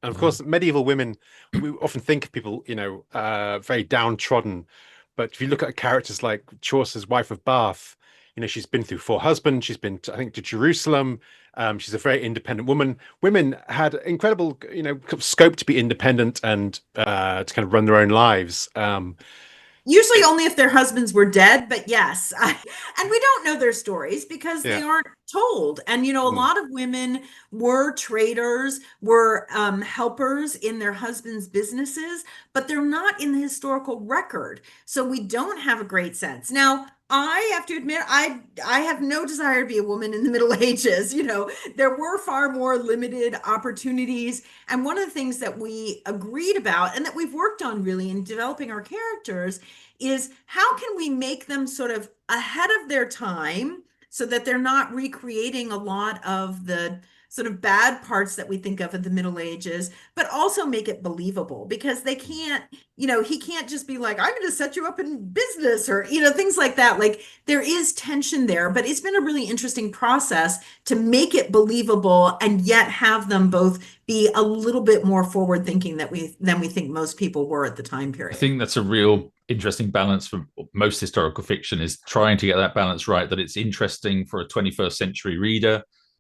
And of course, medieval women, we often think of people, very downtrodden. But if you look at characters like Chaucer's wife of Bath, she's been through four husbands. She's been, I think, to Jerusalem. She's a very independent woman. Women had incredible, scope to be independent and to kind of run their own lives. Usually only if their husbands were dead, but yes. And we don't know their stories because they Yeah. aren't told. And, a Mm. lot of women were traders, were helpers in their husbands' businesses, but they're not in the historical record. So we don't have a great sense. Now, I have to admit, I have no desire to be a woman in the Middle Ages. There were far more limited opportunities. And one of the things that we agreed about and that we've worked on really in developing our characters is how can we make them sort of ahead of their time so that they're not recreating a lot of the sort of bad parts that we think of in the Middle Ages, but also make it believable because they can't, he can't just be like, I'm going to set you up in business or, things like that. Like there is tension there, but it's been a really interesting process to make it believable and yet have them both be a little bit more forward thinking than we think most people were at the time I period. think that's a real interesting balance for most historical fiction, is trying to get that balance right, that it's interesting for a 21st century reader,